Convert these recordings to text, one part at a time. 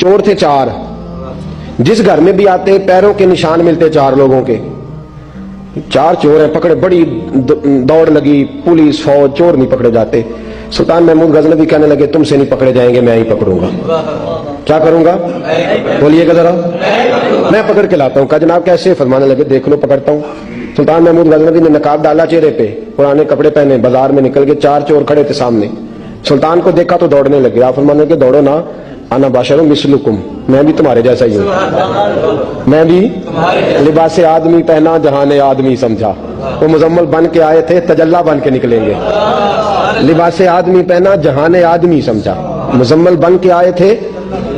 चोर थे 4, जिस घर में भी आते पैरों के निशान मिलते 4 लोगों के। 4 चोर हैं, पकड़े, बड़ी दौड़ लगी, पुलिस फौज, चोर नहीं पकड़े जाते। सुल्तान महमूद गजनवी कहने लगे तुमसे नहीं पकड़े जाएंगे, मैं ही पकड़ूंगा। क्या करूंगा बोलिएगा जरा, मैं पकड़ के लाता हूं। कहा जनाब कैसे? फरमाने लगे देख लो पकड़ता हूं। सुल्तान महमूद गजनवी ने नकाब डाला चेहरे पे, पुराने कपड़े पहने, बाजार में निकल गए। 4 चोर खड़े थे सामने। सुल्तान को देखा तो दौड़ने लगे। आप फरमाने लगे दौड़ो ना, आना बाशरुम मिसलुकुम, मैं भी तुम्हारे जैसा ही हूं। मैं भी लिबास आदमी पहना, जहां ने आदमी समझा। वो मुजम्मल बन के आए थे, तजल्ला बन के निकलेंगे। लिबास आदमी पहना, जहां ने आदमी समझा। मुजम्मल बन के आए थे,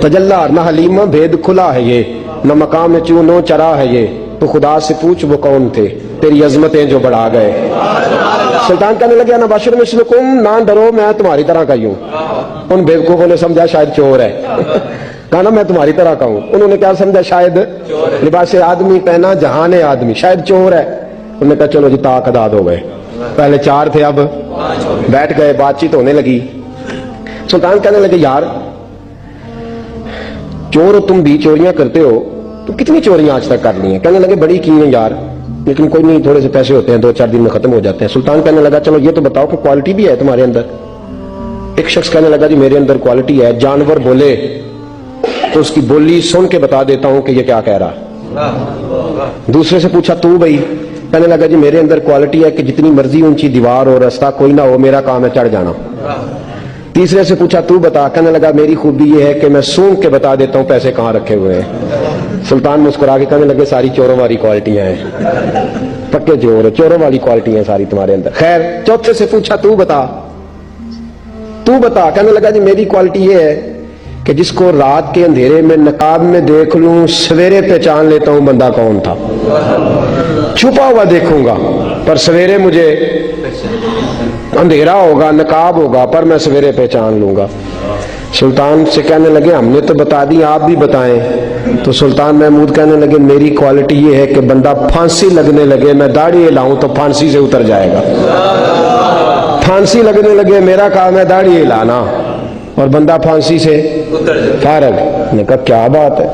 तजल्ला न हलीमा भेद खुला है ये, न मकाम चूनो चरा है ये, तो खुदा से पूछ वो कौन थे, तेरी अजमतें जो बढ़ा गए। सुल्तान कहने लगे ना बाशर मिसलुकुम, ना डरो मैं तुम्हारी तरह का ही हूं। उन बेवकूफों ने समझा शायद चोर है। कहा ना मैं तुम्हारी तरह का हूं। उन्होंने क्या समझा? शायद लिबास आदमी पहना, जहां ने आदमी, शायद चोर है। उन्होंने कहा चलो जी ताक अदाद हो गए। पहले 4 थे, अब बैठ गए, बातचीत होने लगी। सुल्तान कहने लगे यार चोर हो तुम भी, चोरियां करते हो, तो कितनी चोरियां आज तक कर ली हैं? कहने लगे बड़ी की हैं यार, लेकिन कोई नहीं, थोड़े से पैसे होते हैं, 2-4 दिन में खत्म हो जाते हैं। सुल्तान कहने लगा चलो ये तो बताओ कि क्वालिटी भी है तुम्हारे अंदर। एक शख्स कहने लगा जी मेरे अंदर क्वालिटी है, जानवर बोले तो उसकी बोली सुन के बता देता हूं कि ये क्या कह रहा। दूसरे से पूछा तू भाई? कहने लगा जी मेरे अंदर क्वालिटी है कि जितनी मर्जी ऊंची दीवार और रास्ता कोई ना हो, मेरा काम है चढ़ जाना। तीसरे से पूछा तू बता? कहने लगा मेरी खूबी ये है कि मैं सूंघ के बता देता हूं पैसे कहां रखे हुए हैं। सुल्तान मुस्कुरा के कहने लगे सारी चोरों वाली क्वालिटियां हैं, पक्के चोर, चोरों वाली क्वालिटियां सारी तुम्हारे अंदर। खैर चौथे से पूछा तू बता, तू बता? कहने लगा जी मेरी क्वालिटी ये है कि जिसको रात के अंधेरे में नकाब में देख लूं, सवेरे पहचान लेता हूं बंदा कौन था। छुपा हुआ देखूंगा पर सवेरे मुझे, अंधेरा होगा, नकाब होगा, पर मैं सवेरे पहचान लूंगा। सुल्तान से कहने लगे हमने तो बता दी, आप भी बताएं। तो सुल्तान महमूद कहने लगे मेरी क्वालिटी ये है कि बंदा फांसी लगने लगे, मैं दाढ़ी हिलाऊं तो फांसी से उतर जाएगा। फांसी लगने लगे, मेरा काम है दाढ़ी हिलाना, और बंदा फांसी से फारग। ने कहा क्या बात है,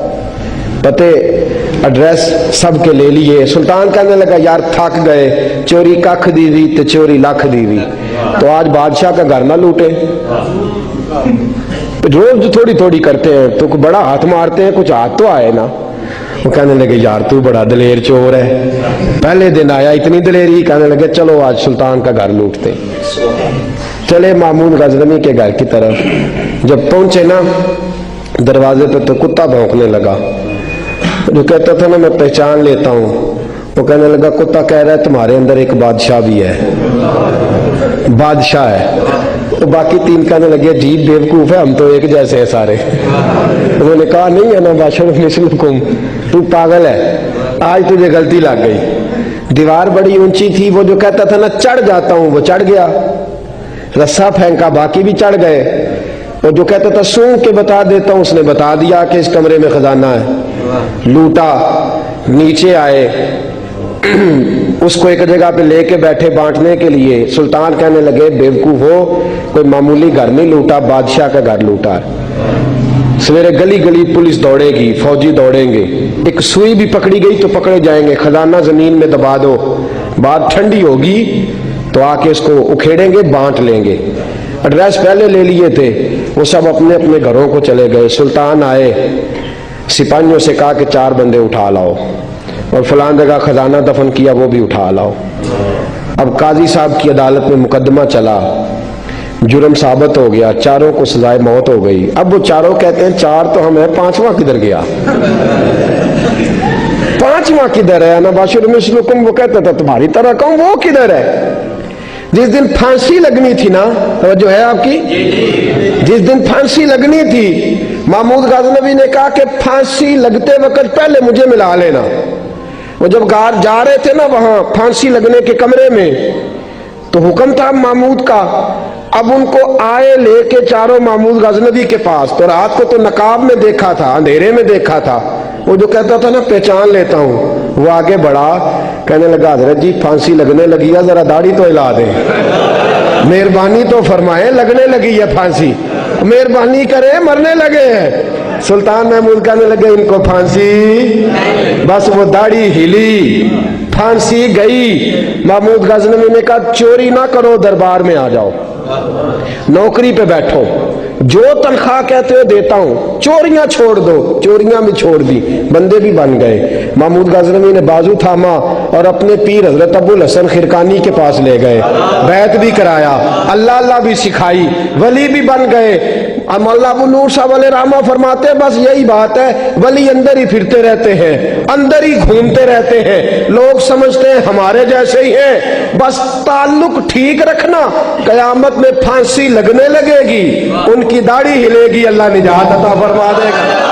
पते एड्रेस सबके ले लिए। सुल्तान कहने लगा यार थक गए, चोरी कख दी हुई तो चोरी लख दी हुई, तो आज बादशाह का घर ना लूटे। रोज थोड़ी थोड़ी करते हैं तो बड़ा हाथ मारते हैं, कुछ हाथ तो आए ना। वो कहने लगे यार तू बड़ा दलेर चोर है, पहले दिन आया इतनी दलेरी। कहने लगे चलो आज सुल्तान का घर लूटते। चले महमूद गजनवी के घर की तरफ। जब पहुंचे ना दरवाजे पे तो कुत्ता भौंकने लगा। जो कहता था ना मैं पहचान लेता हूं, वो कहने लगा कुत्ता कह रहा है तुम्हारे अंदर एक बादशाह भी है, बादशाह है। तो बाकी 3 कहने लगे अजीब बेवकूफ है, हम तो एक जैसे हैं सारे। उन्होंने कहा नहीं है ना बादशाह मिसलुकुम, तू पागल है, आज तुझे गलती लग गई। दीवार बड़ी ऊंची थी, वो जो कहता था ना चढ़ जाता हूं वो चढ़ गया, रस्सा फेंका बाकी भी चढ़ गए। और जो कहता था सूंघ के बता देता हूं, उसने बता दिया कि इस कमरे में खजाना है। लूटा, नीचे आए, उसको एक जगह पे लेके बैठे बांटने के लिए। सुल्तान कहने लगे बेवकूफ हो, कोई मामूली घर नहीं लूटा, बादशाह का घर लूटा। सवेरे गली गली पुलिस दौड़ेगी, फौजी दौड़ेंगे, एक सुई भी पकड़ी गई तो पकड़े जाएंगे, खजाना जमीन में दबा दो, बात ठंडी होगी तो आके इसको उखेड़ेंगे, बांट लेंगे। एड्रेस पहले ले लिए थे, वो सब अपने अपने घरों को चले गए। सुल्तान आए, सिपाहियों से कहा कि 4 बंदे उठा लाओ, और फलान जगह खजाना दफन किया वो भी उठा लाओ। अब काजी साहब की अदालत में मुकदमा चला, जुर्म साबित हो गया, 4 को सजाए मौत हो गई। अब वो 4 कहते हैं 4 तो हम है, 5वां किधर गया? 5वां किधर है? ना बाशुर मिसलुकुम, वो कहता था तुम्हारी तरह कहूं, वो किधर है? जिस दिन फांसी लगनी थी ना, तो जो है आपकी, जिस दिन फांसी लगनी थी, महमूद गजनवी ने कहा कि फांसी लगते वक्त पहले मुझे मिला लेना। वो जब गार जा रहे थे ना वहां फांसी लगने के कमरे में, तो हुक्म था महमूद का। अब उनको आए लेके 4 महमूद गजनवी के पास, तो रात को तो नकाब में देखा था, अंधेरे में देखा था। वो जो कहता था ना पहचान लेता हूं, वो आगे बढ़ा, कहने लगा हजरत जी फांसी लगने लगी है, जरा दाढ़ी तो हिला दे, मेहरबानी तो फरमाए, लगने लगी है फांसी, मेहरबानी करे, मरने लगे हैं। سلطان محمود کہنے لگے ان کو پھانسی، بس وہ داڑھی ہلی، پھانسی گئی۔ محمود غزنوی نے کہا چوری نہ کرو، دربار میں آ جاؤ، نوکری پہ بیٹھو، جو تنخواہ کہتے ہو دیتا ہوں، چوریاں چھوڑ دو۔ چوریاں بھی چھوڑ دی، بندے بھی بن گئے۔ محمود غزنوی نے بازو تھاما اور اپنے پیر حضرت ابو الحسن خرقانی کے پاس لے گئے، بیعت بھی کرایا، اللہ اللہ بھی سکھائی، ولی بھی بن گئے۔ مولانا ابو نور صاحب علیہ رحمہ فرماتے ہیں بس یہی بات ہے، ولی اندر ہی پھرتے رہتے ہیں، اندر ہی گھومتے رہتے ہیں، لوگ سمجھتے ہیں ہمارے جیسے ہی ہیں، بس تعلق ٹھیک رکھنا، قیامت میں پھانسی لگنے لگے گی، ان کی داڑھی ہلے گی، اللہ نجات عطا فرما دے گا۔